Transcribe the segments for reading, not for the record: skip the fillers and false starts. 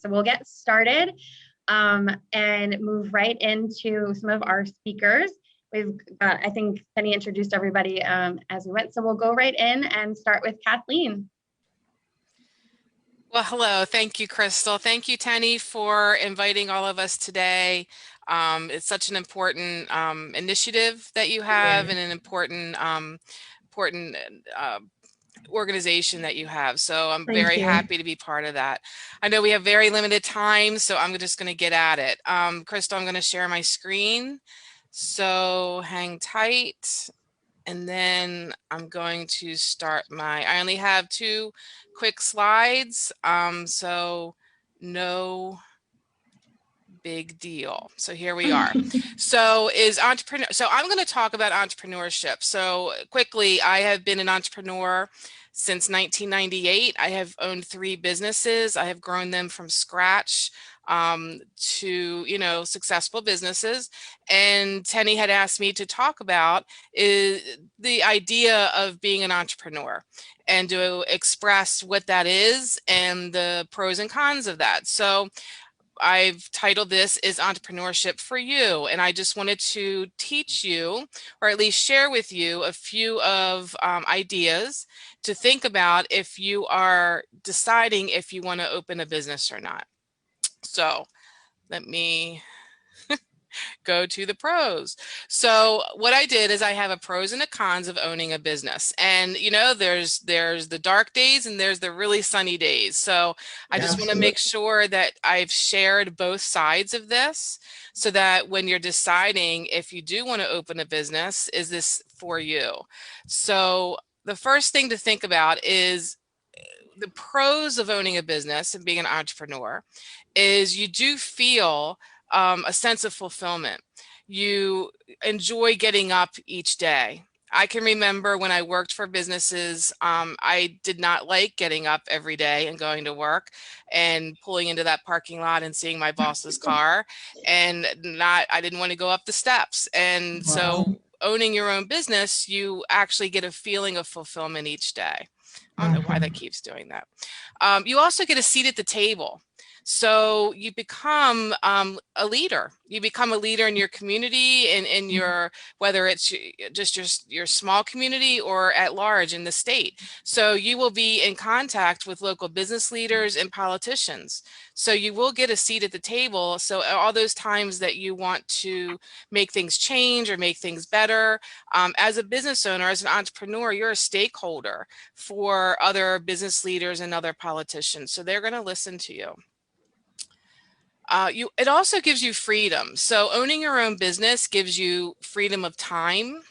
So we'll get started and move right into some of our speakers. We've got, I think Penny introduced everybody as we went, so we'll go right in and start with Kathleen. Well, hello. Thank you, Crystal. Thank you, Tenny, for inviting all of us today. It's such an important initiative that you have and an important organization that you have. So I'm very happy to be part of that. I know we have very limited time, so I'm just going to get at it. Crystal, I'm going to share my screen. So hang tight. And then I'm going to start I only have 2 quick slides, so no big deal. So here we are. So I'm going to talk about entrepreneurship. So quickly, I have been an entrepreneur since 1998. I have owned 3 businesses. I have grown them from scratch to successful businesses. And Tenny had asked me to talk about is the idea of being an entrepreneur and to express what that is and the pros and cons of that. So I've titled this is Entrepreneurship for You, and I just wanted to teach you, or at least share with you, a few of ideas to think about if you are deciding if you want to open a business or not. So let me go to the pros. So what I did is I have a pros and a cons of owning a business. And there's the dark days and there's the really sunny days. So I just want to make sure that I've shared both sides of this so that when you're deciding if you do want to open a business, is this for you? So the first thing to think about is the pros of owning a business and being an entrepreneur is you do feel a sense of fulfillment. You enjoy getting up each day. I can remember when I worked for businesses, I did not like getting up every day and going to work and pulling into that parking lot and seeing my boss's car, and I didn't want to go up the steps. And so owning your own business, you actually get a feeling of fulfillment each day. I don't know why that keeps doing that. You also get a seat at the table. So you become a leader. You become a leader in your community and in your, whether it's just your small community or at large in the state. So you will be in contact with local business leaders and politicians. So you will get a seat at the table. So all those times that you want to make things change or make things better, as a business owner, as an entrepreneur, you're a stakeholder for other business leaders and other politicians. So they're going to listen to you. It also gives you freedom. So owning your own business gives you freedom of time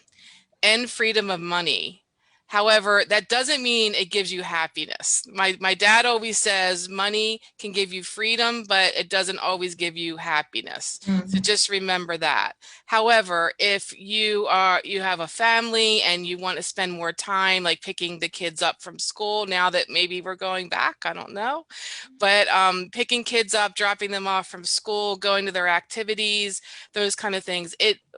and freedom of money. However, that doesn't mean it gives you happiness. My dad always says money can give you freedom, but it doesn't always give you happiness. So just remember that. However, if you have a family and you want to spend more time, like picking the kids up from school, now that maybe we're going back, I don't know, but picking kids up, dropping them off from school, going to their activities, those kind of things.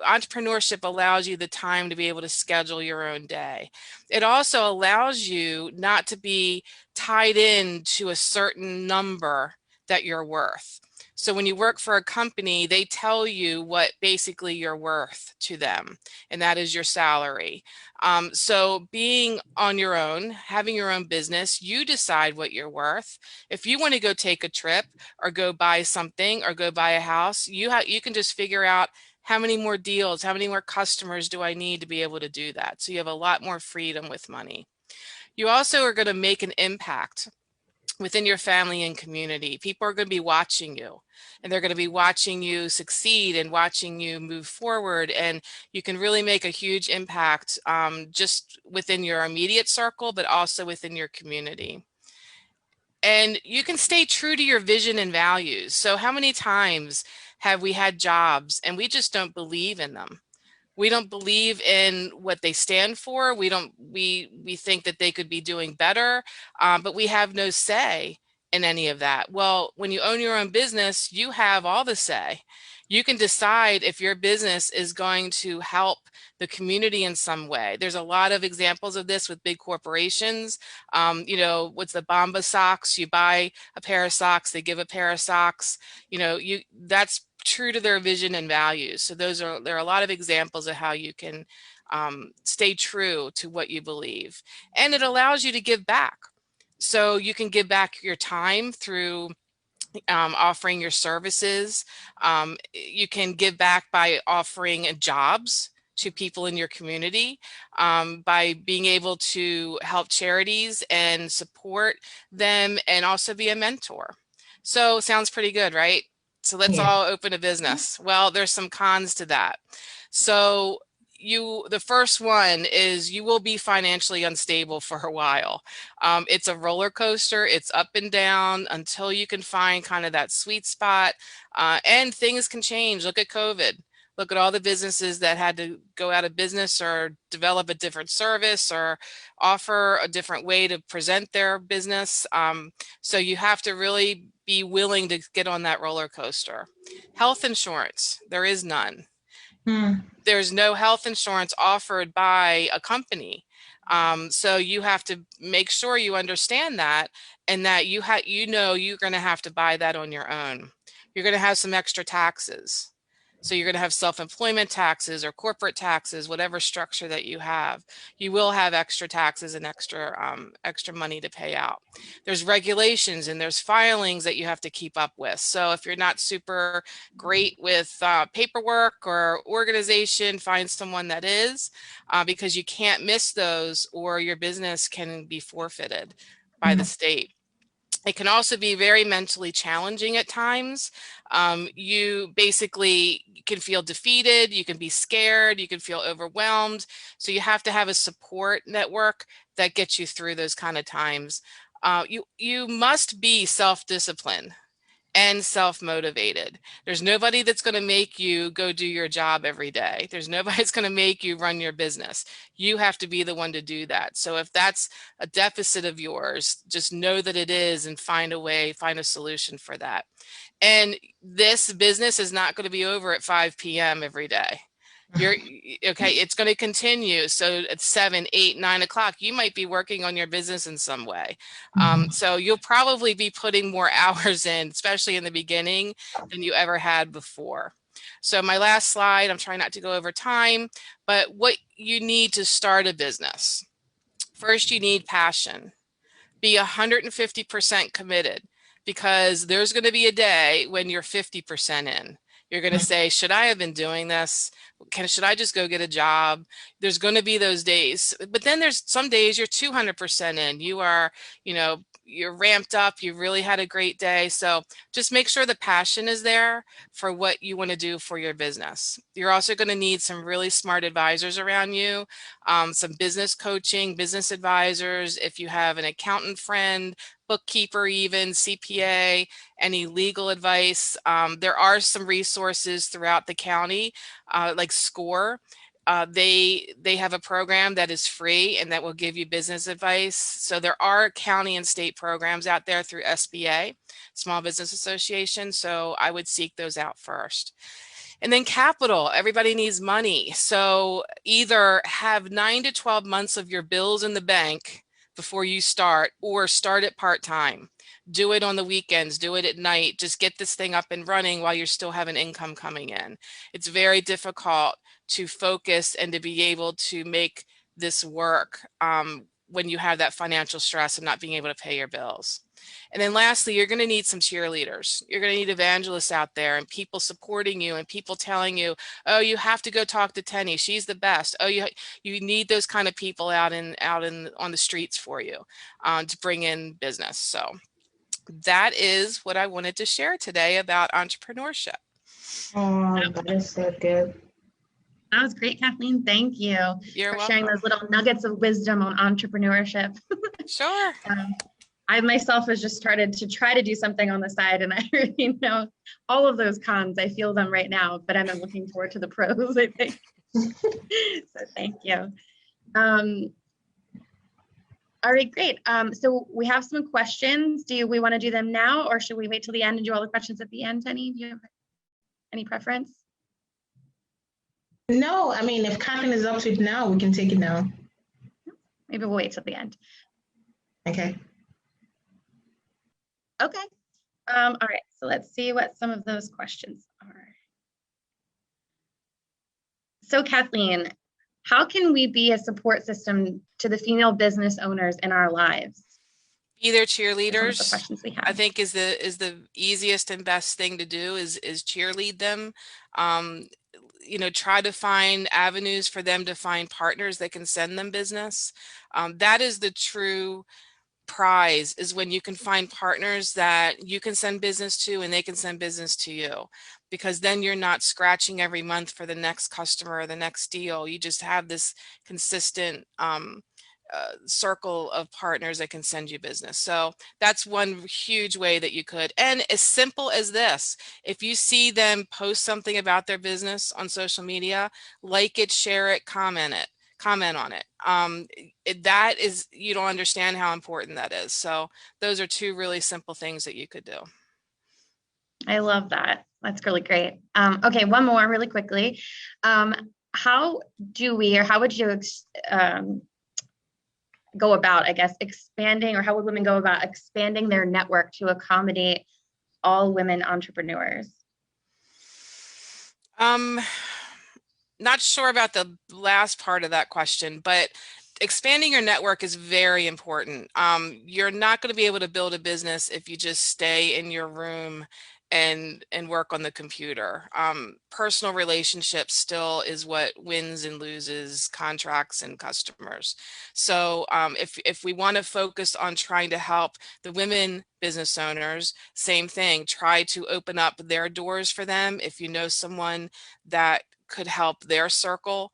Entrepreneurship allows you the time to be able to schedule your own day. It also allows you not to be tied in to a certain number that you're worth. So when you work for a company, they tell you what basically you're worth to them, and that is your salary. So being on your own, having your own business, you decide what you're worth. If you want to go take a trip or go buy something or go buy a house, you can just figure out how many more deals, how many more customers do I need to be able to do that? So you have a lot more freedom with money. You also are going to make an impact within your family and community. People are going to be watching you, and they're going to be watching you succeed and watching you move forward. And you can really make a huge impact just within your immediate circle, but also within your community. And you can stay true to your vision and values. So how many times have we had jobs and we just don't believe in them? We don't believe in what they stand for. We think that they could be doing better, but we have no say in any of that. Well, when you own your own business, you have all the say. You can decide if your business is going to help the community in some way. There's a lot of examples of this with big corporations. You know, what's the Bomba socks? You buy a pair of socks, they give a pair of socks. You know, that's true to their vision and values. So there are a lot of examples of how you can stay true to what you believe. And it allows you to give back. So you can give back your time through offering your services. You can give back by offering jobs to people in your community, by being able to help charities and support them, and also be a mentor. So sounds pretty good, right? So let's Yeah. all open a business. Well, there's some cons to that. So the first one is you will be financially unstable for a while. It's a roller coaster. It's up and down until you can find kind of that sweet spot. And things can change. Look at COVID. Look at all the businesses that had to go out of business or develop a different service or offer a different way to present their business. So you have to really be willing to get on that roller coaster. Health insurance, there is none. There's no health insurance offered by a company. So you have to make sure you understand that, and that you're going to have to buy that on your own. You're going to have some extra taxes. So you're going to have self-employment taxes or corporate taxes, whatever structure that you have. You will have extra taxes and extra money to pay out. There's regulations and there's filings that you have to keep up with. So if you're not super great with paperwork or organization, find someone that is, because you can't miss those or your business can be forfeited by the state. It can also be very mentally challenging at times. You basically can feel defeated, you can be scared, you can feel overwhelmed. So you have to have a support network that gets you through those kind of times. You must be self-disciplined and self-motivated. There's nobody that's going to make you go do your job every day. There's nobody that's going to make you run your business. You have to be the one to do that. So if that's a deficit of yours, just know that it is and find a way, find a solution for that. And this business is not going to be over at 5 p.m. every day. Okay, it's going to continue. So at 7, 8, 9 o'clock, you might be working on your business in some way. So you'll probably be putting more hours in, especially in the beginning, than you ever had before. So my last slide, I'm trying not to go over time, but what you need to start a business. First, you need passion. Be 150% committed, because there's going to be a day when you're 50% in. You're going to say, should I have been doing this? Should I just go get a job? There's going to be those days. But then there's some days you're 200% in. You are, you're ramped up. You really had a great day. So just make sure the passion is there for what you want to do for your business. You're also going to need some really smart advisors around you, some business coaching, business advisors. If you have an accountant friend, bookkeeper, even CPA, any legal advice. There are some resources throughout the county, like SCORE. They have a program that is free and that will give you business advice. So there are county and state programs out there through SBA, Small Business Association. So I would seek those out first. And then capital, everybody needs money. So either have 9 to 12 months of your bills in the bank before you start, or start it part-time. Do it on the weekends, do it at night, just get this thing up and running while you're still having income coming in. It's very difficult to focus and to be able to make this work when you have that financial stress of not being able to pay your bills. And then lastly, you're going to need some cheerleaders. You're going to need evangelists out there and people supporting you and people telling you, oh, you have to go talk to Tenny. She's the best. Oh, you need those kind of people out on the streets for you to bring in business. So that is what I wanted to share today about entrepreneurship. Oh, that is so good. That was great, Kathleen. Thank you You're for sharing welcome. those little nuggets of wisdom on entrepreneurship. Sure. I myself has just started to try to do something on the side, and I really know all of those cons. I feel them right now, but I'm looking forward to the pros, I think. So thank you. All right, great. So we have some questions. Do we want to do them now, or should we wait till the end and do all the questions at the end, Tenny? Do you have Any preference? No, I mean, if Kathleen is up to it now, we can take it now. Maybe we'll wait till the end. Okay. Okay. All right. So let's see what some of those questions are. So Kathleen, how can we be a support system to the female business owners in our lives? Be their That's one of the cheerleaders. questions we have. I think is the easiest and best thing to do is cheerlead them. You know, try to find avenues for them to find partners that can send them business. That is the true prize, is when you can find partners that you can send business to and they can send business to you, because then you're not scratching every month for the next customer or the next deal. You just have this consistent circle of partners that can send you business. So that's one huge way that you could. And as simple as this, if you see them post something about their business on social media, like it, share it, comment on it. That is, you don't understand how important that is. So those are two really simple things that you could do. I love that. That's really great. Okay, one more really quickly. How do we, or how would you go about, I guess, expanding, or how would women go about expanding their network to accommodate all women entrepreneurs? Not sure about the last part of that question, but expanding your network is very important. You're not going to be able to build a business if you just stay in your room and work on the computer. Personal relationships still is what wins and loses contracts and customers. So if we want to focus on trying to help the women business owners, same thing, try to open up their doors for them. If you know someone that could help their circle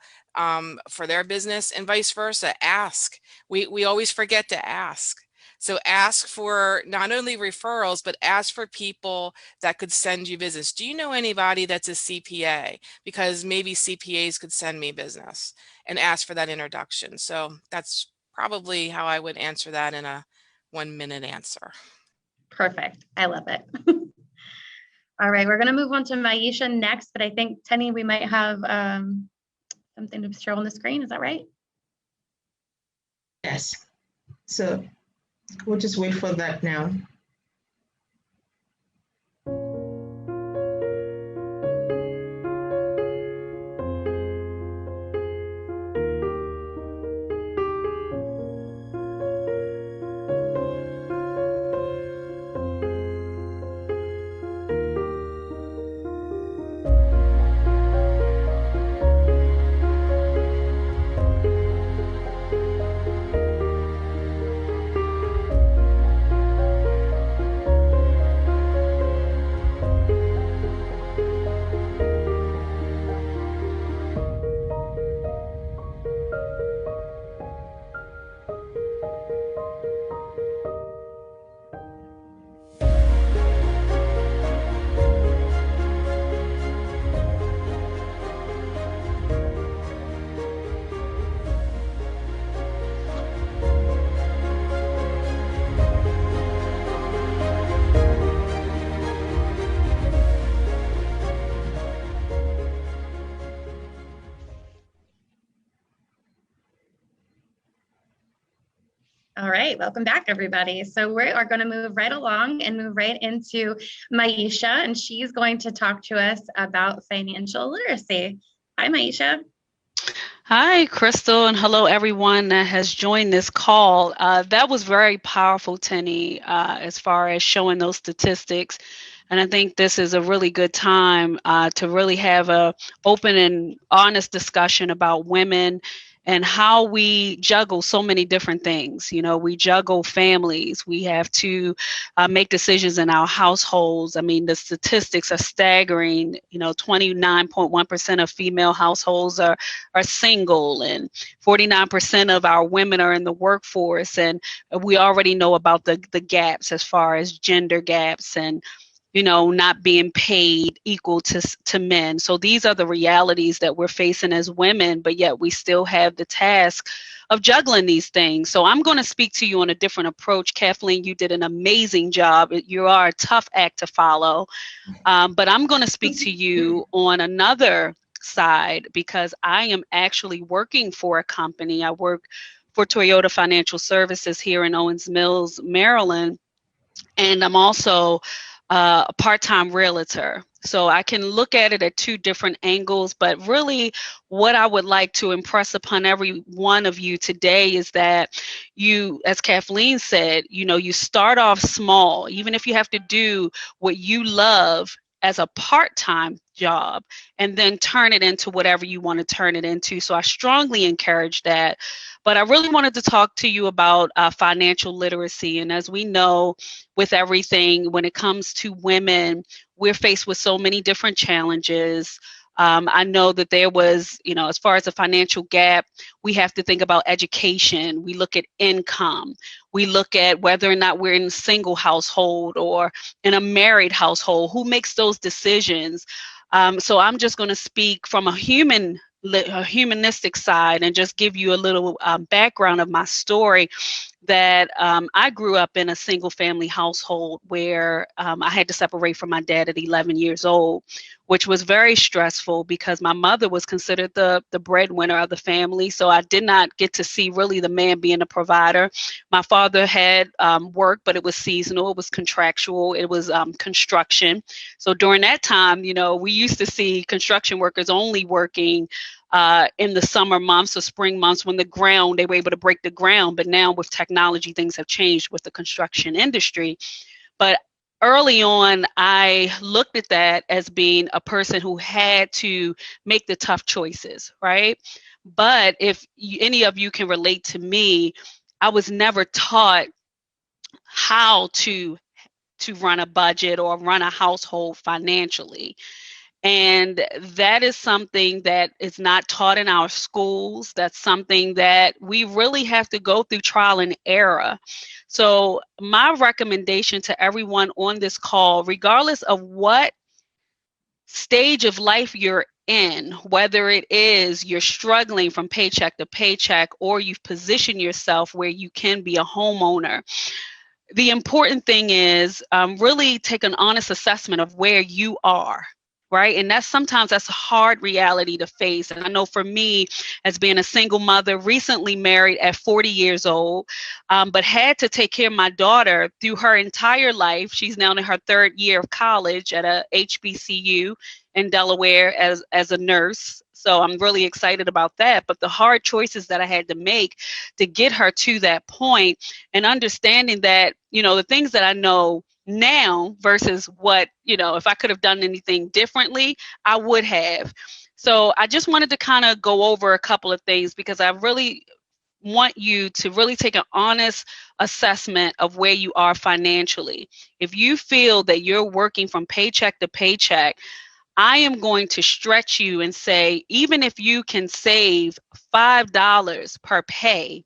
for their business, and vice versa, ask. We always forget to ask. So ask for not only referrals, but ask for people that could send you business. Do you know anybody that's a CPA? Because maybe CPAs could send me business, and ask for that introduction. So that's probably how I would answer that in a 1-minute answer. Perfect. I love it. All right, we're going to move on to Maisha next, but I think, Tenny, we might have something to show on the screen. Is that right? Yes. So we'll just wait for that now. All right, welcome back, everybody. So we are going to move right along and move right into Maisha, and she's going to talk to us about financial literacy. Hi, Maisha. Hi, Crystal, and hello, everyone that has joined this call. That was very powerful, Tenny, as far as showing those statistics. And I think this is a really good time to really have a open and honest discussion about women and how we juggle so many different things. You know, we juggle families. We have to make decisions in our households. I mean, the statistics are staggering. You know, 29.1% of female households are single, and 49% of our women are in the workforce. And we already know about the gaps as far as gender gaps and not being paid equal to men. So these are the realities that we're facing as women, but yet we still have the task of juggling these things. So I'm going to speak to you on a different approach. Kathleen, you did an amazing job. You are a tough act to follow. But I'm going to speak to you on another side, because I am actually working for a company. I work for Toyota Financial Services here in Owens Mills, Maryland. And I'm also a part-time realtor. So I can look at it at two different angles, but really what I would like to impress upon every one of you today is that you, as Kathleen said, you start off small, even if you have to do what you love as a part-time job, and then turn it into whatever you want to turn it into. So I strongly encourage that. But I really wanted to talk to you about financial literacy. And as we know, with everything, when it comes to women, we're faced with so many different challenges. I know that there was, as far as a financial gap, we have to think about education. We look at income. We look at whether or not we're in a single household or in a married household. Who makes those decisions? So I'm just going to speak from a humanistic side and just give you a little background of my story, that I grew up in a single family household where I had to separate from my dad at 11 years old, which was very stressful because my mother was considered the breadwinner of the family. So I did not get to see really the man being a provider. My father had work, but it was seasonal, it was contractual, it was construction. So during that time, we used to see construction workers only working in the summer months or spring months when they were able to break the ground. But now with technology, things have changed with the construction industry. But early on, I looked at that as being a person who had to make the tough choices, right? But if any of you can relate to me, I was never taught how to run a budget or run a household financially. And that is something that is not taught in our schools. That's something that we really have to go through trial and error. So my recommendation to everyone on this call, regardless of what stage of life you're in, whether it is you're struggling from paycheck to paycheck or you've positioned yourself where you can be a homeowner, the important thing is really take an honest assessment of where you are. Right. And sometimes that's a hard reality to face. And I know for me, as being a single mother, recently married at 40 years old, but had to take care of my daughter through her entire life. She's now in her third year of college at a HBCU in Delaware as a nurse. So I'm really excited about that. But the hard choices that I had to make to get her to that point, and understanding that, the things that I know now versus what, if I could have done anything differently, I would have. So I just wanted to kind of go over a couple of things, because I really want you to really take an honest assessment of where you are financially. If you feel that you're working from paycheck to paycheck, I am going to stretch you and say, even if you can save $5 per pay,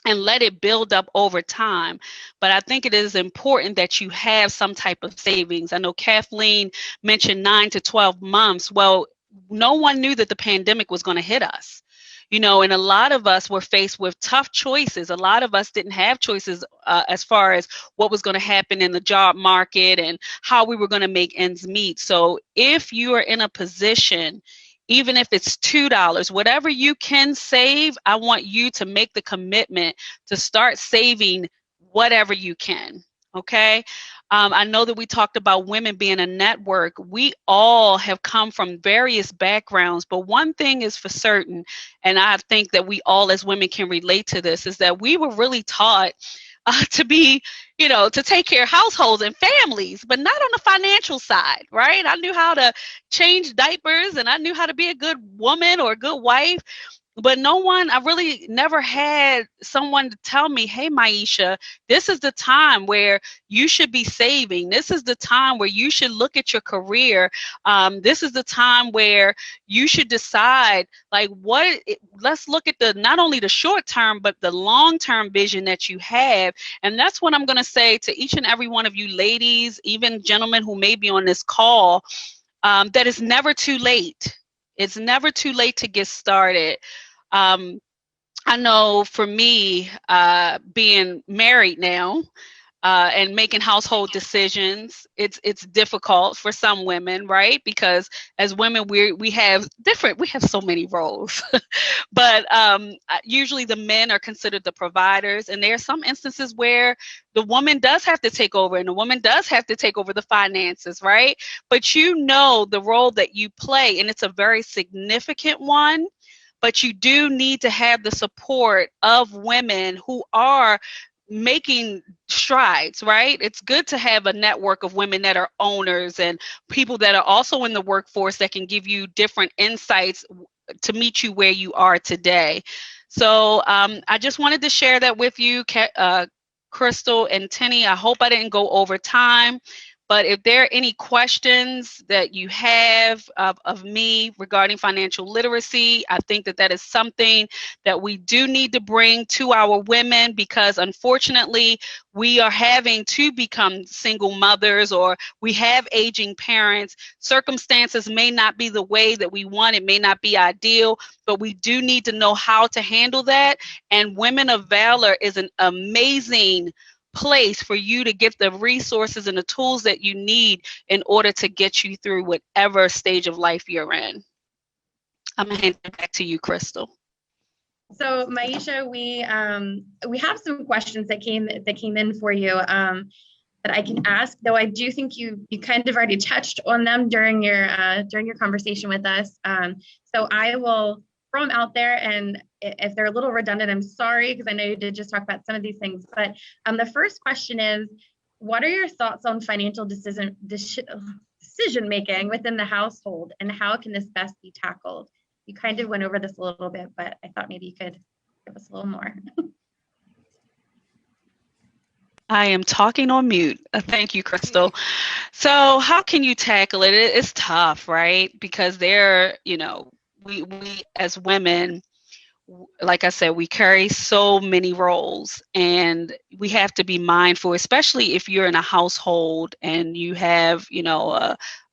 and let it build up over time. But I think it is important that you have some type of savings. I know Kathleen mentioned 9 to 12 months. Well, no one knew that the pandemic was going to hit us. And a lot of us were faced with tough choices. A lot of us didn't have choices as far as what was going to happen in the job market and how we were going to make ends meet. So if you are in a position, even if it's $2, whatever you can save, I want you to make the commitment to start saving whatever you can, okay? I know that we talked about women being a network. We all have come from various backgrounds, but one thing is for certain, and I think that we all as women can relate to this, is that we were really taught to be, to take care of households and families, but not on the financial side, right? I knew how to change diapers and I knew how to be a good woman or a good wife, but I really never had someone to tell me, hey, Maisha, this is the time where you should be saving. This is the time where you should look at your career. This is the time where you should decide, like, let's look at not only the short term, but the long term vision that you have. And that's what I'm going to say to each and every one of you ladies, even gentlemen who may be on this call, that it's never too late. It's never too late to get started. I know for me, being married now, and making household decisions, it's difficult for some women, right? Because as women, we have so many roles. But usually the men are considered the providers, and there are some instances where the woman does have to take over, and the woman does have to take over the finances, right? But you know the role that you play, and it's a very significant one. But you do need to have the support of women who are making strides, right? It's good to have a network of women that are owners and people that are also in the workforce that can give you different insights to meet you where you are today. So I just wanted to share that with you, Crystal and Tenny. I hope I didn't go over time. But if there are any questions that you have of me regarding financial literacy, I think that is something that we do need to bring to our women, because unfortunately, we are having to become single mothers, or we have aging parents. Circumstances may not be the way that we want. It may not be ideal, but we do need to know how to handle that. And Women of Valor is an amazing place for you to get the resources and the tools that you need in order to get you through whatever stage of life you're in. I'm gonna hand it back to you, Crystal. So Maisha, we have some questions that came in for you that I can ask, though I do think you kind of already touched on them during your conversation with us. So I will throw them out there, and if they're a little redundant, I'm sorry, because I know you did just talk about some of these things. But the first question is, what are your thoughts on financial decision making within the household, and how can this best be tackled? You kind of went over this a little bit, but I thought maybe you could give us a little more. I am talking on mute. Thank you, Crystal. So how can you tackle it? It's tough, right? Because we as women, like I said, we carry so many roles, and we have to be mindful, especially if you're in a household and you have,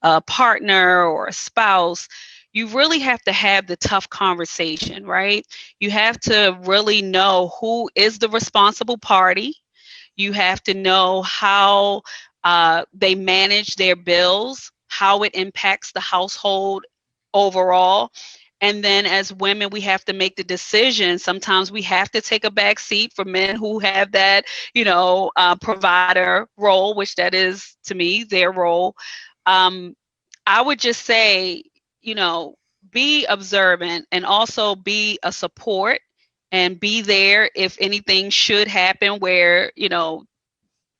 a partner or a spouse. You really have to have the tough conversation, right? You have to really know who is the responsible party. You have to know how they manage their bills, how it impacts the household overall. And then as women, we have to make the decision. Sometimes we have to take a back seat for men who have that, provider role, which that is, to me, their role. I would just say, be observant, and also be a support, and be there if anything should happen where,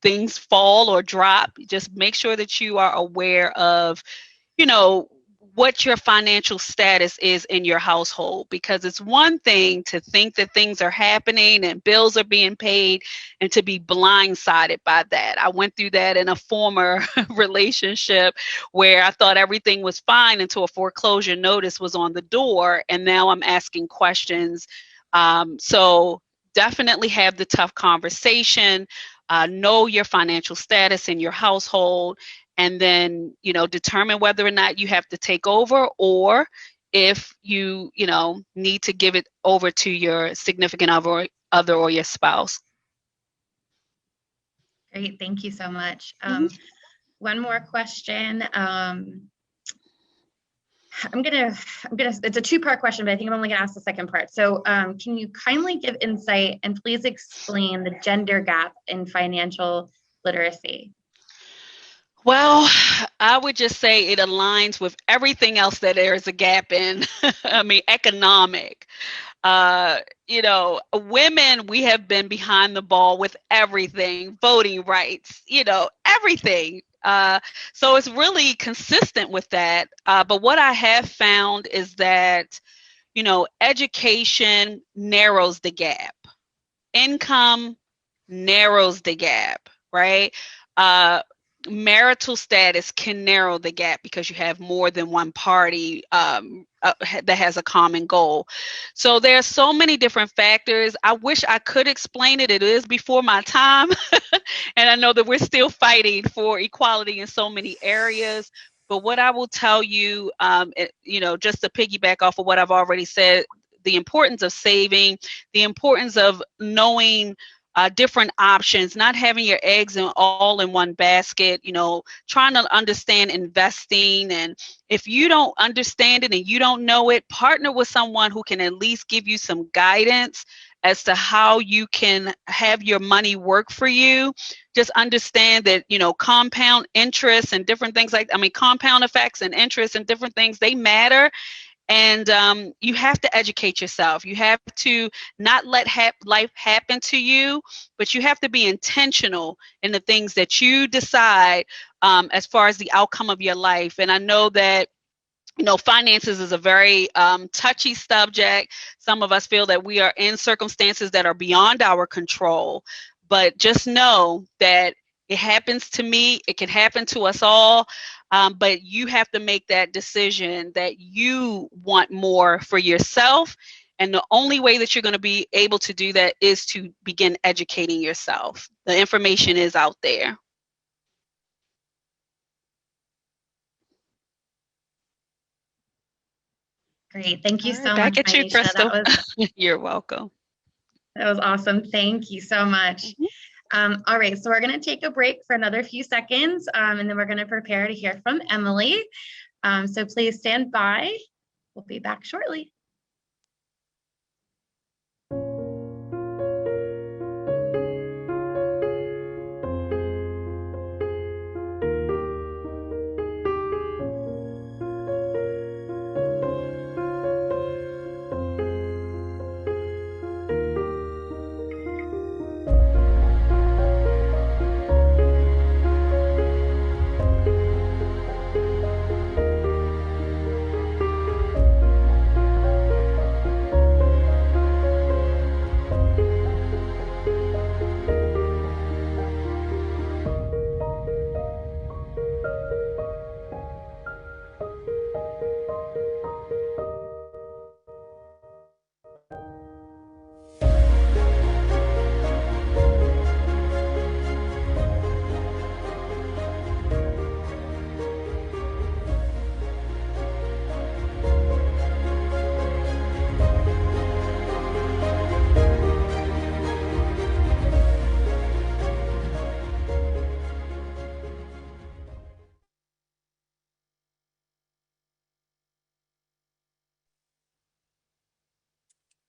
things fall or drop. Just make sure that you are aware of, what your financial status is in your household, because it's one thing to think that things are happening and bills are being paid, and to be blindsided by that. I went through that in a former relationship where I thought everything was fine until a foreclosure notice was on the door, and now I'm asking questions. So definitely have the tough conversation, know your financial status in your household, and then, determine whether or not you have to take over, or if you, need to give it over to your significant other or your spouse. Great, thank you so much. One more question. It's a two-part question, but I think I'm only gonna ask the second part. So can you kindly give insight and please explain the gender gap in financial literacy? Well, I would just say it aligns with everything else that there is a gap in. I mean, economic. Women, we have been behind the ball with everything, voting rights, everything. So it's really consistent with that. But what I have found is that, education narrows the gap. Income narrows the gap, right? Marital status can narrow the gap because you have more than one party that has a common goal. So there's so many different factors. I wish I could explain it. It is before my time. And I know that we're still fighting for equality in so many areas. But what I will tell you, just to piggyback off of what I've already said, the importance of saving, the importance of knowing different options, not having your eggs all in one basket, trying to understand investing. And if you don't understand it and you don't know it, partner with someone who can at least give you some guidance as to how you can have your money work for you. Just understand that, compound interest and different things compound effects and interest and different things, they matter. And you have to educate yourself. You have to not let life happen to you, but you have to be intentional in the things that you decide as far as the outcome of your life. And I know that finances is a very touchy subject. Some of us feel that we are in circumstances that are beyond our control, but just know that it happens to me. It can happen to us all. But you have to make that decision that you want more for yourself. And the only way that you're going to be able to do that is to begin educating yourself. The information is out there. Great. Thank you All right, so back much, at you, Maisha. Crystal. You're welcome. That was awesome. Thank you so much. All right, so we're going to take a break for another few seconds, and then we're going to prepare to hear from Emily. So please stand by. We'll be back shortly.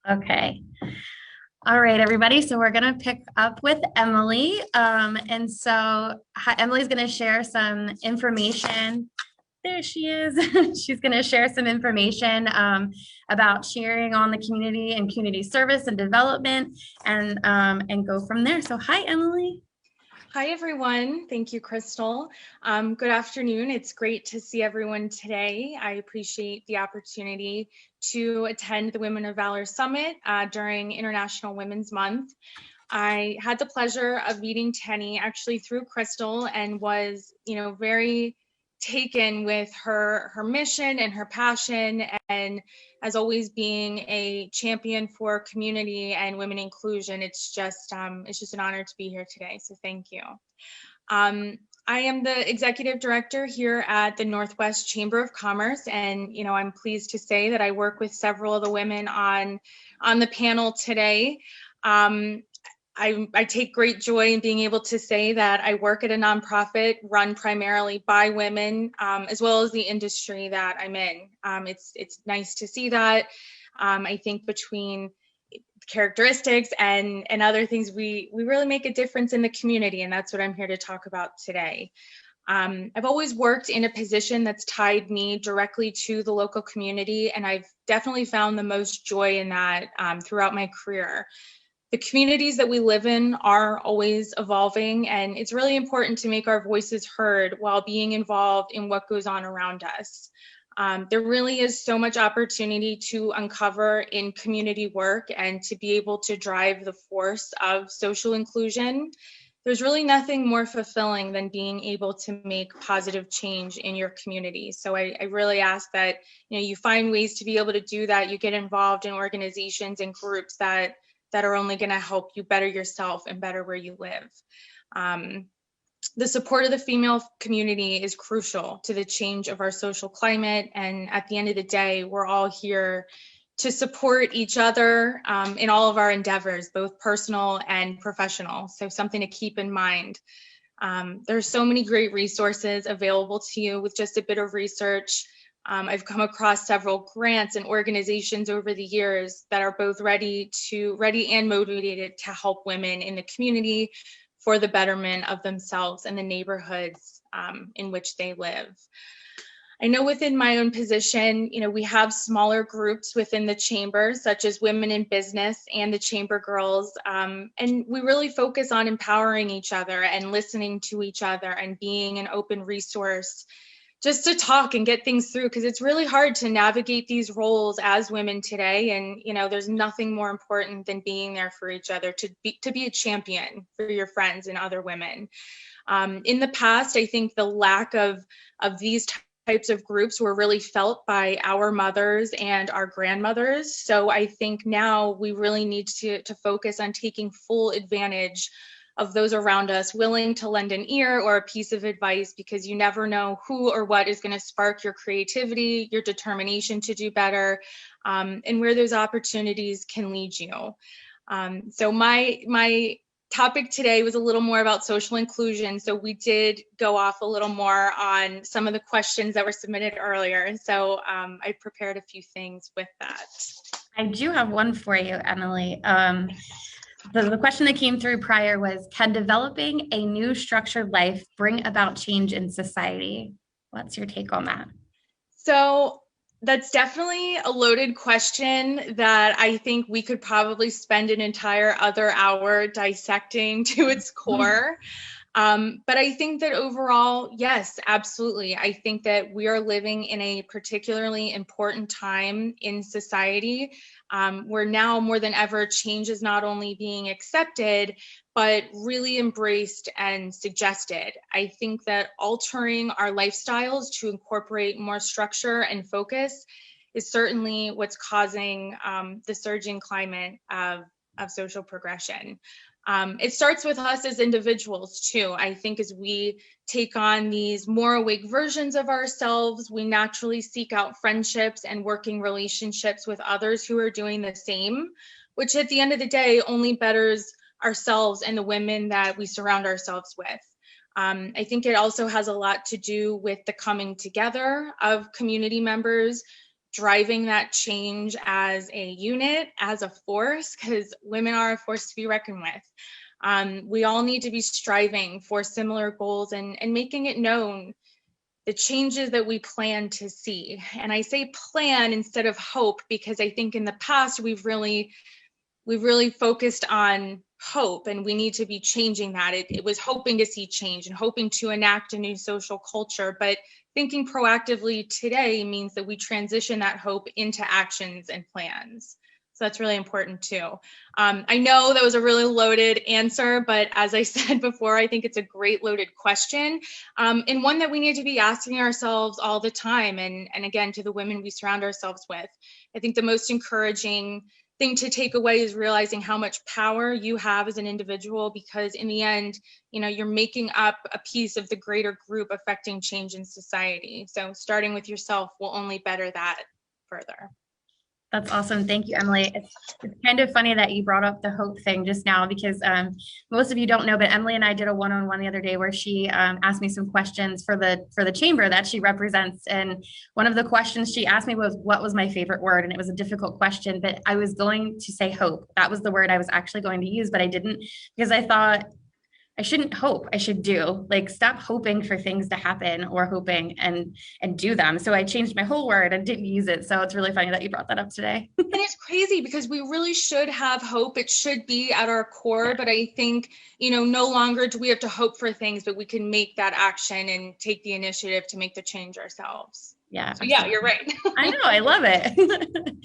Okay. All right, everybody. So we're going to pick up with Emily. And so Emily's going to share some information. There she is. She's going to share some information about sharing on the community and community service and development and go from there. So hi, Emily. Hi, everyone. Thank you, Crystal. Good afternoon. It's great to see everyone today. I appreciate the opportunity to attend the Women of Valor Summit during International Women's Month. I had the pleasure of meeting Tenny actually through Crystal and was, very taken with her mission and her passion, and as always being a champion for community and women inclusion. It's just an honor to be here today. So thank you. I am the executive director here at the Northwest Chamber of Commerce, and I'm pleased to say that I work with several of the women on the panel today. I take great joy in being able to say that I work at a nonprofit run primarily by women, as well as the industry that I'm in. It's nice to see that. I think between characteristics and other things, we really make a difference in the community, and that's what I'm here to talk about today. I've always worked in a position that's tied me directly to the local community, and I've definitely found the most joy in that throughout my career. The communities that we live in are always evolving, and it's really important to make our voices heard while being involved in what goes on around us. There really is so much opportunity to uncover in community work and to be able to drive the force of social inclusion. There's really nothing more fulfilling than being able to make positive change in your community. So I really ask that you find ways to be able to do that. You get involved in organizations and groups that are only going to help you better yourself and better where you live. The support of the female community is crucial to the change of our social climate. And at the end of the day, we're all here to support each other in all of our endeavors, both personal and professional. So something to keep in mind. There's so many great resources available to you with just a bit of research. I've come across several grants and organizations over the years that are both ready and motivated to help women in the community for the betterment of themselves and the neighborhoods in which they live. I know within my own position, we have smaller groups within the chamber, such as Women in Business and the Chamber Girls, and we really focus on empowering each other and listening to each other and being an open resource just to talk and get things through, because it's really hard to navigate these roles as women today. And, there's nothing more important than being there for each other, to be a champion for your friends and other women. In the past, I think the lack of these types of groups were really felt by our mothers and our grandmothers. So I think now we really need to focus on taking full advantage of those around us, willing to lend an ear or a piece of advice, because you never know who or what is going to spark your creativity, your determination to do better, and where those opportunities can lead you. So my topic today was a little more about social inclusion. So we did go off a little more on some of the questions that were submitted earlier. And so I prepared a few things with that. I do have one for you, Emily. The question that came through prior was, can developing a new structured life bring about change in society? What's your take on that? So that's definitely a loaded question that I think we could probably spend an entire other hour dissecting to its core. But I think that overall, yes, absolutely. I think that we are living in a particularly important time in society where now more than ever, change is not only being accepted, but really embraced and suggested. I think that altering our lifestyles to incorporate more structure and focus is certainly what's causing the surging climate of social progression. It starts with us as individuals too. I think as we take on these more awake versions of ourselves, we naturally seek out friendships and working relationships with others who are doing the same, which at the end of the day only betters ourselves and the women that we surround ourselves with. I think it also has a lot to do with the coming together of community members, driving that change as a unit, as a force, because women are a force to be reckoned with. We all need to be striving for similar goals and making it known the changes that we plan to see. And I say plan instead of hope, because I think in the past we've really focused on hope, and we need to be changing that. It was hoping to see change and hoping to enact a new social culture, but thinking proactively today means that we transition that hope into actions and plans. So that's really important too. I know that was a really loaded answer, but as I said before, I think it's a great loaded question, and one that we need to be asking ourselves all the time. And again, to the women we surround ourselves with, I think the most encouraging thing to take away is realizing how much power you have as an individual, because in the end, you're making up a piece of the greater group affecting change in society. So starting with yourself will only better that further. That's awesome. Thank you, Emily. It's kind of funny that you brought up the hope thing just now, because most of you don't know, but Emily and I did a one-on-one the other day where she asked me some questions for the chamber that she represents. And one of the questions she asked me was, what was my favorite word? And it was a difficult question, but I was going to say hope. That was the word I was actually going to use, but I didn't, because I thought, I shouldn't hope, I should do. Like, stop hoping for things to happen or hoping and do them. So I changed my whole word and didn't use it. So it's really funny that you brought that up today. And it's crazy because we really should have hope. It should be at our core, but I think, no longer do we have to hope for things, but we can make that action and take the initiative to make the change ourselves. Yeah. So yeah, you're right. I know, I love it.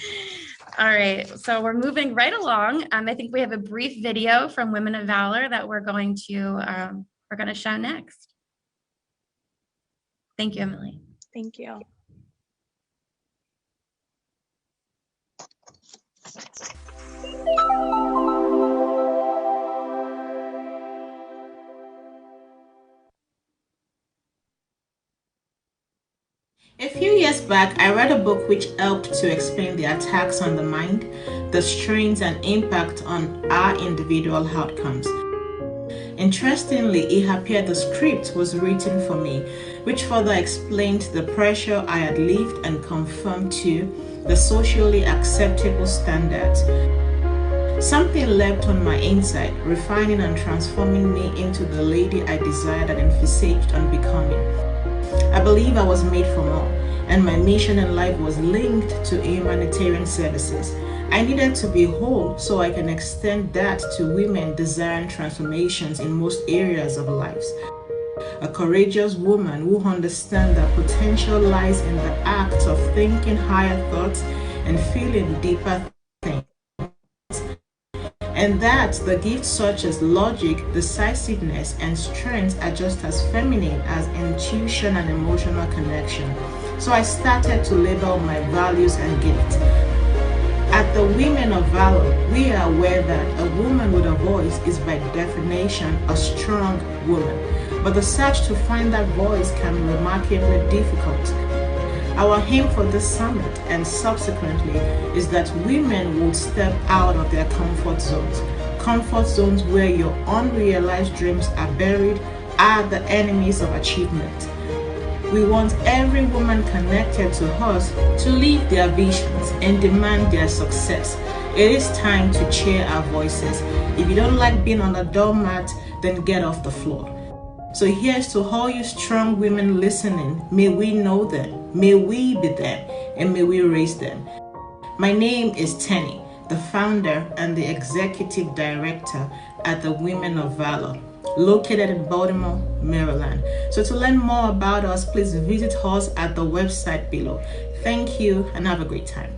All right, so we're moving right along. I think we have a brief video from Women of Valor that we're going to show next. Thank you, Emily. Thank you. A few years back, I read a book which helped to explain the attacks on the mind, the strains and impact on our individual outcomes. Interestingly, it appeared the script was written for me, which further explained the pressure I had lived and conformed to the socially acceptable standards. Something leapt on my inside, refining and transforming me into the lady I desired and envisaged on becoming. I believe I was made for more, and my mission in life was linked to humanitarian services. I needed to be whole so I can extend that to women desiring transformations in most areas of lives. A courageous woman who understands that potential lies in the act of thinking higher thoughts and feeling deeper things. And that the gifts such as logic, decisiveness, and strength are just as feminine as intuition and emotional connection. So I started to label my values and gifts. At the Women of Valor, we are aware that a woman with a voice is by definition a strong woman. But the search to find that voice can be remarkably difficult. Our aim for this summit and subsequently is that women would step out of their comfort zones where your unrealized dreams are buried, are the enemies of achievement. We want every woman connected to us to live their visions and demand their success. It is time to share our voices. If you don't like being on the doormat, then get off the floor. So here's to all you strong women listening. May we know them, may we be them, and may we raise them. My name is Tenny, the founder and the executive director at the Women of Valor, located in Baltimore, Maryland. So to learn more about us, please visit us at the website below. Thank you and have a great time.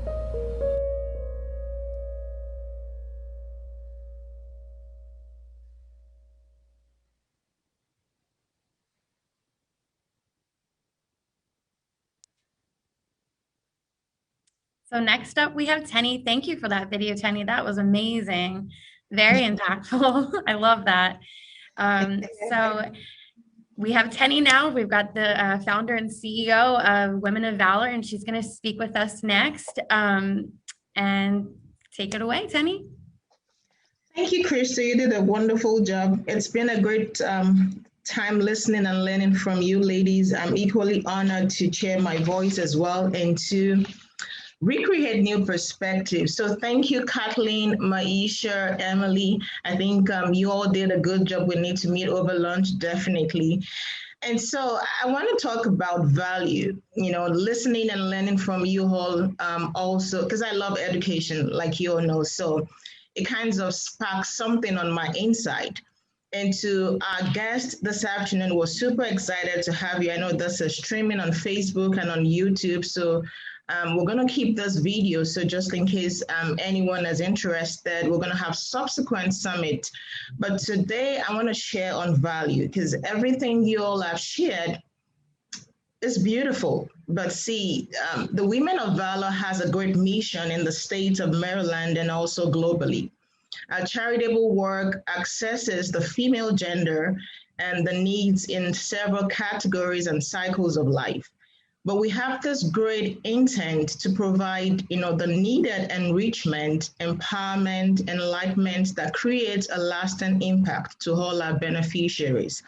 So next up, we have Tenny. Thank you for that video, Tenny. That was amazing. Very impactful. I love that. So we have Tenny now. We've got the founder and CEO of Women of Valor, and she's going to speak with us next. And take it away, Tenny. Thank you, Krista. You did a wonderful job. It's been a great time listening and learning from you ladies. I'm equally honored to share my voice as well and to recreate new perspectives. So thank you, Kathleen, Maisha, Emily. I think you all did a good job. We need to meet over lunch, definitely. And so I want to talk about value, listening and learning from you all also, because I love education, like you all know. So it kind of sparks something on my inside. And to our guest this afternoon, we're super excited to have you. I know this is streaming on Facebook and on YouTube. So we're going to keep this video. So just in case anyone is interested, we're going to have subsequent summit. But today I want to share on value because everything you all have shared is beautiful. But see, the Women of Valor has a great mission in the state of Maryland and also globally. Our charitable work accesses the female gender and the needs in several categories and cycles of life. But we have this great intent to provide, the needed enrichment, empowerment, enlightenment that creates a lasting impact to all our beneficiaries.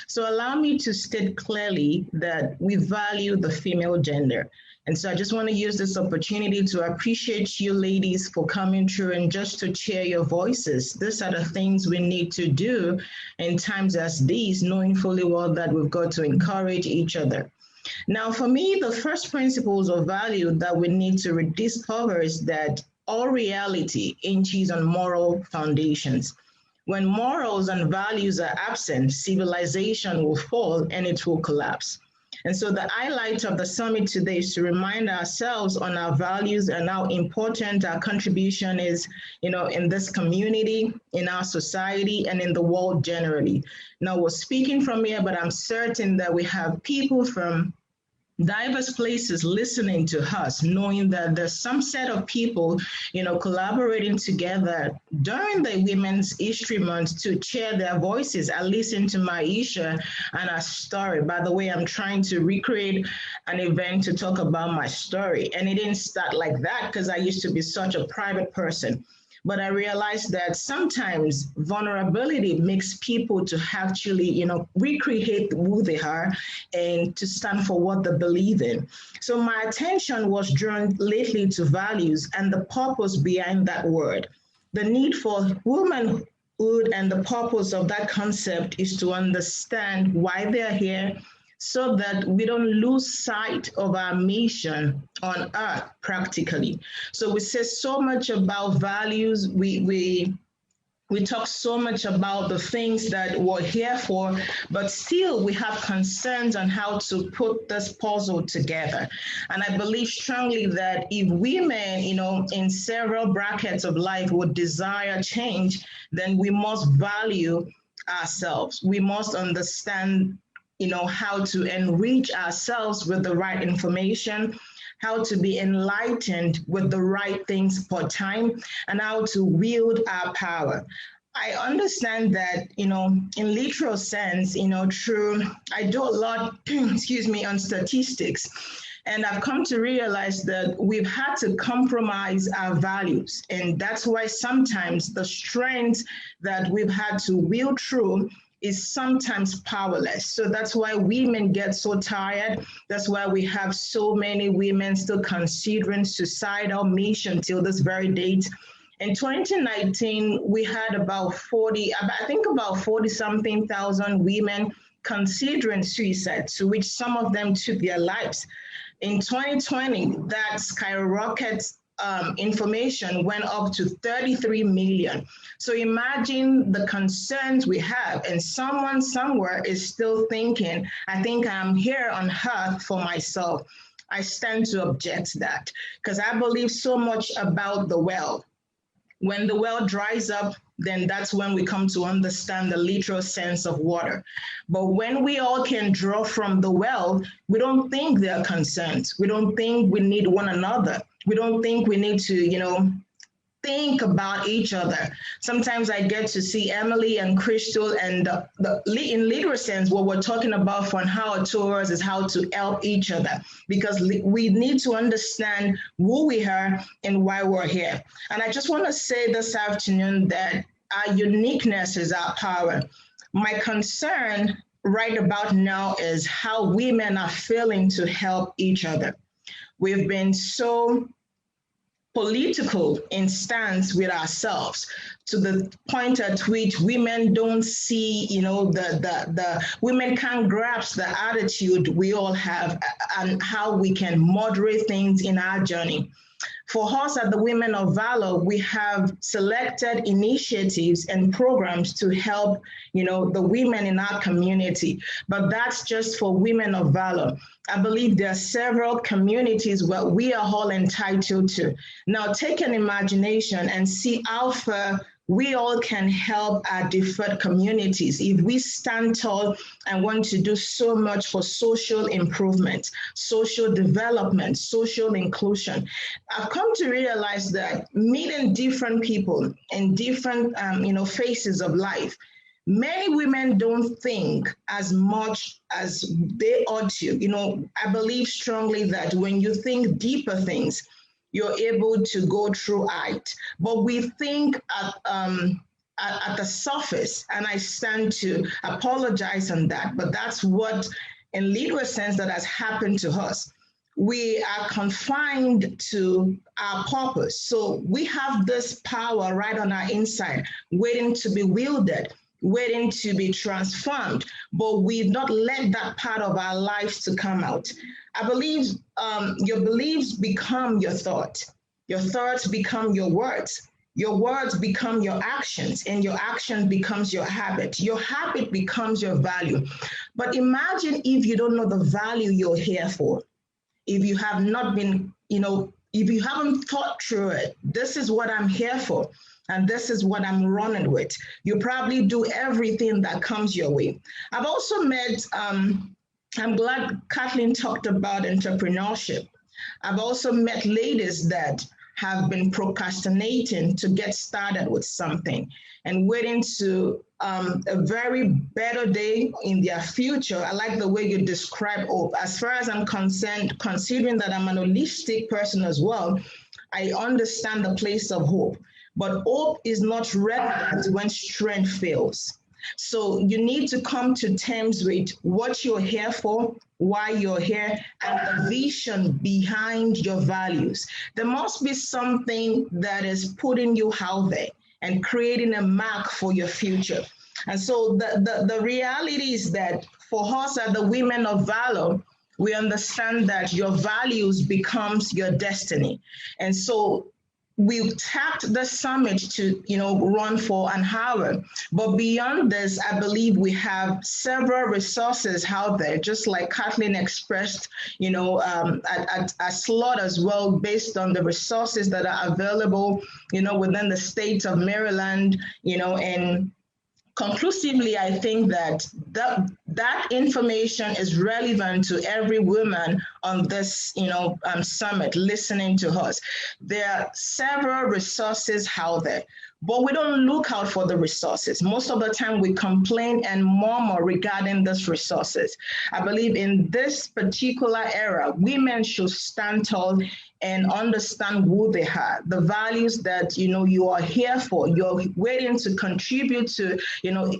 So allow me to state clearly that we value the female gender. And so I just want to use this opportunity to appreciate you ladies for coming through and just to share your voices. These are the things we need to do in times as these, knowing fully well that we've got to encourage each other. Now, for me, the first principles of value that we need to rediscover is that all reality hinges on moral foundations. When morals and values are absent, civilization will fall and it will collapse. And so the highlight of the summit today is to remind ourselves on our values and how important our contribution is, in this community, in our society, and in the world generally. Now, we're speaking from here, but I'm certain that we have people from diverse places listening to us, knowing that there's some set of people, collaborating together during the Women's History Month to share their voices. I listened to Maisha and her story. By the way, I'm trying to recreate an event to talk about my story. And it didn't start like that because I used to be such a private person. But I realized that sometimes vulnerability makes people to actually, recreate who they are and to stand for what they believe in. So my attention was drawn lately to values and the purpose behind that word. The need for womanhood and the purpose of that concept is to understand why they're here, so that we don't lose sight of our mission on earth practically. So we say so much about values. We talk so much about the things that we're here for, but still we have concerns on how to put this puzzle together. And I believe strongly that if women, in several brackets of life would desire change, then we must value ourselves. We must understand how to enrich ourselves with the right information, how to be enlightened with the right things for time, and how to wield our power. I understand that, in literal sense, I do a lot, on statistics. And I've come to realize that we've had to compromise our values. And that's why sometimes the strength that we've had to wield through is sometimes powerless. So that's why women get so tired. That's why we have so many women still considering suicidal mission till this very date. In 2019, we had about 40 something thousand women considering suicide, to which some of them took their lives. In 2020, that skyrockets information went up to 33 million. So imagine the concerns we have, and someone somewhere is still thinking, I think I'm here on earth for myself. I stand to object that, because I believe so much about the well. When the well dries up, then that's when we come to understand the literal sense of water. But when we all can draw from the well, we don't think there are concerns. We don't think we need one another. We don't think we need to, think about each other. Sometimes I get to see Emily and Crystal, and in literal sense, what we're talking about for an hour tours is how to help each other, because we need to understand who we are and why we're here. And I just want to say this afternoon that our uniqueness is our power. My concern right about now is how women are failing to help each other. We've been so political in stance with ourselves, to the point at which women don't see, the women can't grasp the attitude we all have and how we can moderate things in our journey. For us at the Women of Valor, we have selected initiatives and programs to help, the women in our community, but that's just for Women of Valor. I believe there are several communities where we are all entitled to. Now take an imagination and see how far we all can help our different communities if we stand tall and want to do so much for social improvement, social development, social inclusion. I've come to realize that meeting different people in different phases of life, many women don't think as much as they ought to. I believe strongly that when you think deeper things, you're able to go through it. But we think at the surface, and I stand to apologize on that, but that's what, in literal sense, that has happened to us. We are confined to our purpose. So we have this power right on our inside, waiting to be wielded, waiting to be transformed, but we've not let that part of our lives to come out. I believe your beliefs become your thoughts become your words, Your words become your actions, and your action becomes your habit. Your habit becomes your value. But imagine if you don't know the value you're here for. If you have not been, if you haven't thought through it, this is what I'm here for, and this is what I'm running with. You probably do everything that comes your way. I've also met, I'm glad Kathleen talked about entrepreneurship. I've also met ladies that have been procrastinating to get started with something and waiting to a very better day in their future. I like the way you describe hope. As far as I'm concerned, considering that I'm an holistic person as well, I understand the place of hope. But hope is not relevant when strength fails. So you need to come to terms with what you're here for, why you're here, and the vision behind your values. There must be something that is putting you out there and creating a mark for your future. And so the reality is that for us as the women of valor, we understand that your values becomes your destiny. And so we've tapped the summit to, run for an hour. But beyond this, I believe we have several resources out there, just like Kathleen expressed, a slot as well, based on the resources that are available, within the state of Maryland, and conclusively, I think that information is relevant to every woman on this, summit listening to us. There are several resources out there, but we don't look out for the resources. Most of the time we complain and murmur regarding these resources. I believe in this particular era, women should stand tall and understand who they are, the values that, you are here for. You're waiting to contribute to,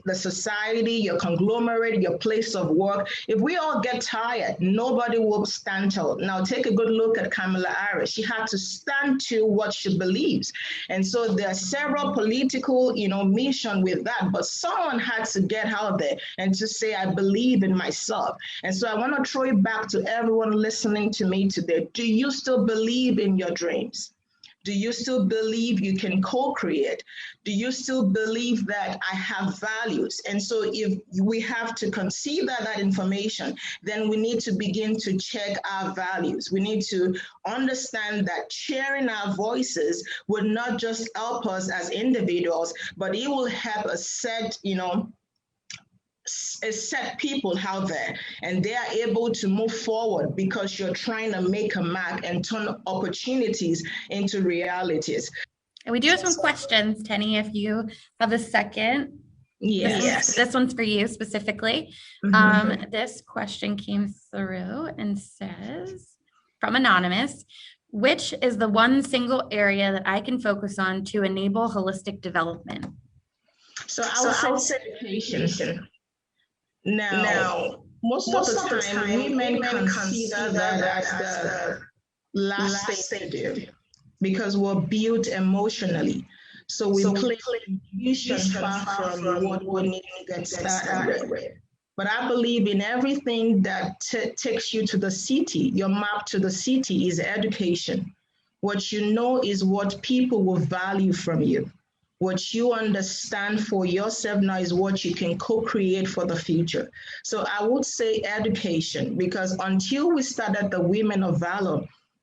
the society, your conglomerate, your place of work. If we all get tired, nobody will stand tall. Now take a good look at Kamala Harris. She had to stand to what she believes. And so there are several political, mission with that, but someone had to get out there and to say, I believe in myself. And so I want to throw it back to everyone listening to me today. Do you still believe in your dreams? Do you still believe you can co-create? Do you still believe that I have values? And so if we have to consider that information, then we need to begin to check our values. We need to understand that sharing our voices would not just help us as individuals, but it will help us set, set people out there, and they are able to move forward because you're trying to make a mark and turn opportunities into realities. And we do have some questions, Tenny, if you have a second. Yes. This one's for you specifically. This question came through and says, from Anonymous, which is the one single area that I can focus on to enable holistic development? So I would say education. Now, most of the time, women consider that as the last thing to do because we're built emotionally. So we play vision far from what we need to get started with. But I believe in everything that takes you to the city. Your map to the city is education. What you know is what people will value from you. What you understand for yourself now is what you can co-create for the future. So I would say education, because until we started the Women of Valor,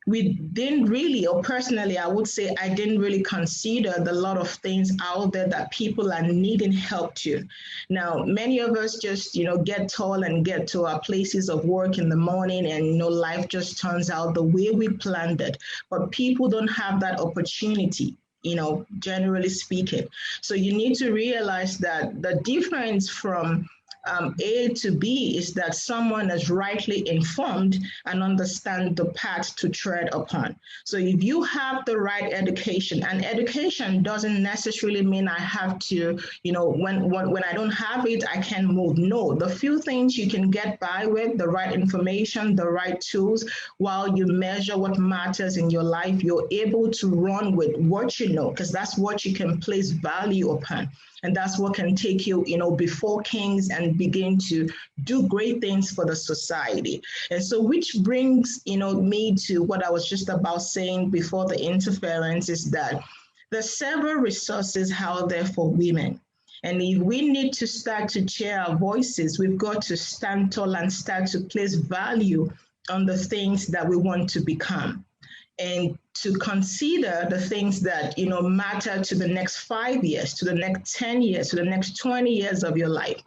we didn't really, or personally, I would say I didn't really consider the lot of things out there that people are needing help to. Now, many of us just, get tall and get to our places of work in the morning and, life just turns out the way we planned it. But people don't have that opportunity, generally speaking. So you need to realize that the difference from A to B is that someone is rightly informed and understand the path to tread upon. So if you have the right education, and education doesn't necessarily mean I have to, when I don't have it, I can move. No, the few things you can get by with, the right information, the right tools, while you measure what matters in your life, you're able to run with what you know, because that's what you can place value upon. And that's what can take you, before kings and begin to do great things for the society. And so which brings, me to what I was just about saying before the interference is that There's several resources out there for women. And if we need to start to share our voices, we've got to stand tall and start to place value on the things that we want to become, and to consider the things that matter to the next 5 years, to the next 10 years, to the next 20 years of your life.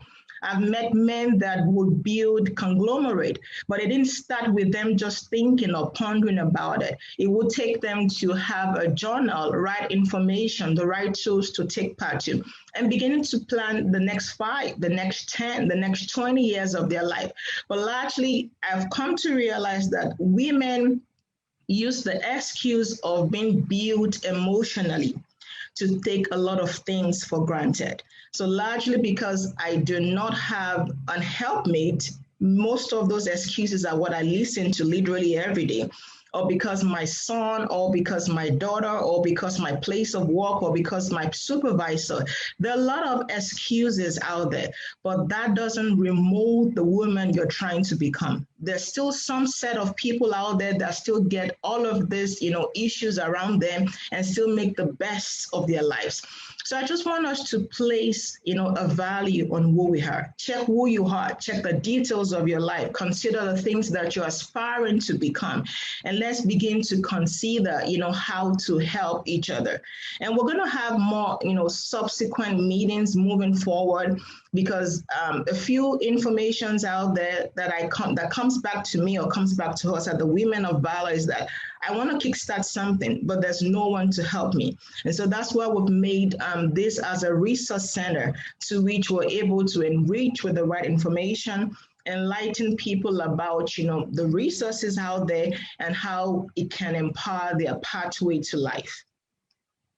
I've met men that would build conglomerate, but it didn't start with them just thinking or pondering about it. It would take them to have a journal, right information, the right tools to take part in, and beginning to plan the next 5, the next 10, the next 20 years of their life. But largely, I've come to realize that women use the excuse of being built emotionally to take a lot of things for granted. So largely because I do not have a helpmate, most of those excuses are what I listen to literally every day. Or because my son, or because my daughter, or because my place of work, or because my supervisor. There are a lot of excuses out there, but that doesn't remove the woman you're trying to become. There's still some set of people out there that still get all of these, issues around them and still make the best of their lives. So I just want us to place, a value on who we are. Check who you are. Check the details of your life. Consider the things that you're aspiring to become. And let's begin to consider, how to help each other. And we're going to have more, subsequent meetings moving forward, because a few informations out there that comes back to me or comes back to us at the Women of Valor is that I want to kickstart something, but there's no one to help me. And so that's why we've made this as a resource center to which we're able to enrich with the right information, enlighten people about, the resources out there and how it can empower their pathway to life.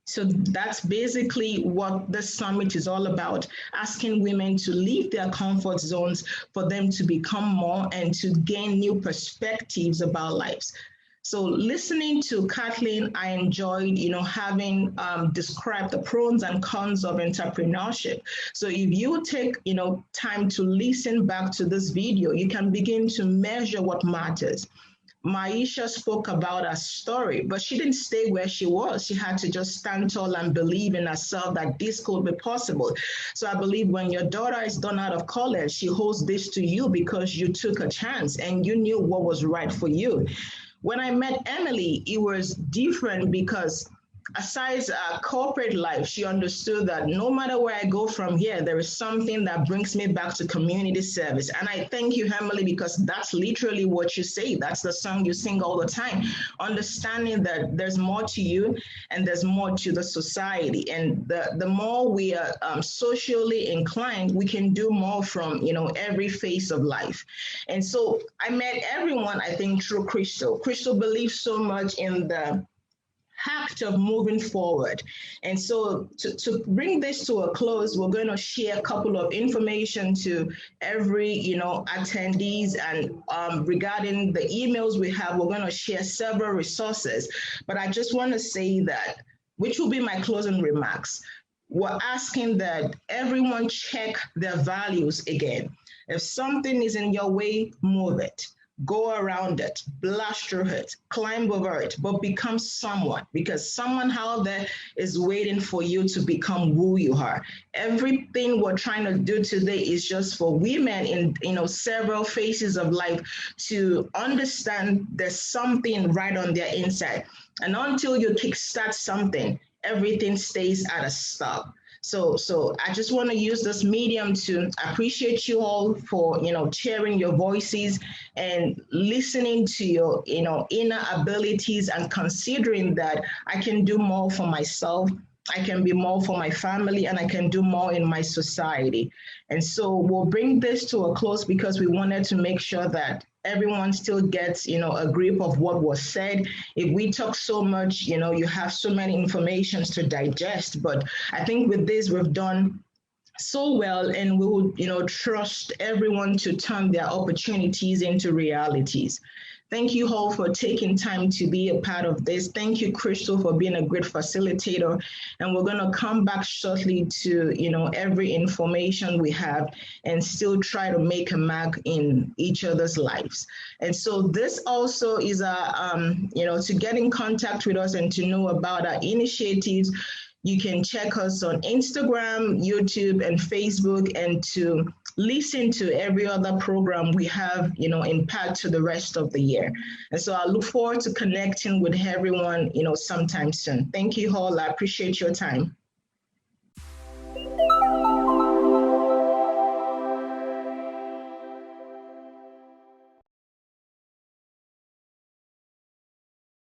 So that's basically what the summit is all about, asking women to leave their comfort zones for them to become more and to gain new perspectives about lives. So listening to Kathleen, I enjoyed, having described the pros and cons of entrepreneurship. So if you take, time to listen back to this video, you can begin to measure what matters. Maisha spoke about her story, but she didn't stay where she was. She had to just stand tall and believe in herself that this could be possible. So I believe when your daughter is done out of college, she holds this to you because you took a chance and you knew what was right for you. When I met Emily, it was different because aside corporate life, she understood that no matter where I go from here, there is something that brings me back to community service. And I thank you, Emily, because that's literally what you say. That's the song you sing all the time, understanding that there's more to you and there's more to the society. And the more we are socially inclined, we can do more from, every phase of life. And so I met everyone, I think, through Crystal. Crystal believes so much in the act of moving forward. And so to bring this to a close, we're going to share a couple of information to every, attendees. And regarding the emails we have, we're going to share several resources. But I just want to say that, which will be my closing remarks, we're asking that everyone check their values again. If something is in your way, move it. Go around it, blast through it, climb over it, but become someone, because someone out there is waiting for you to become who you are. Everything we're trying to do today is just for women in several phases of life to understand there's something right on their inside. And until you kickstart something, everything stays at a stop. So I just want to use this medium to appreciate you all for, sharing your voices and listening to your, inner abilities and considering that I can do more for myself, I can be more for my family, and I can do more in my society. And so we'll bring this to a close because we wanted to make sure that everyone still gets, a grip of what was said. If we talk so much, you have so many informations to digest. But I think with this, we've done so well, and we would, trust everyone to turn their opportunities into realities. Thank you all for taking time to be a part of this. Thank you, Crystal, for being a great facilitator. And we're going to come back shortly to, every information we have and still try to make a mark in each other's lives. And so this also is to get in contact with us and to know about our initiatives. You can check us on Instagram, YouTube, and Facebook, and to listen to every other program we have, in part to the rest of the year. And so I look forward to connecting with everyone, sometime soon. Thank you all. I appreciate your time.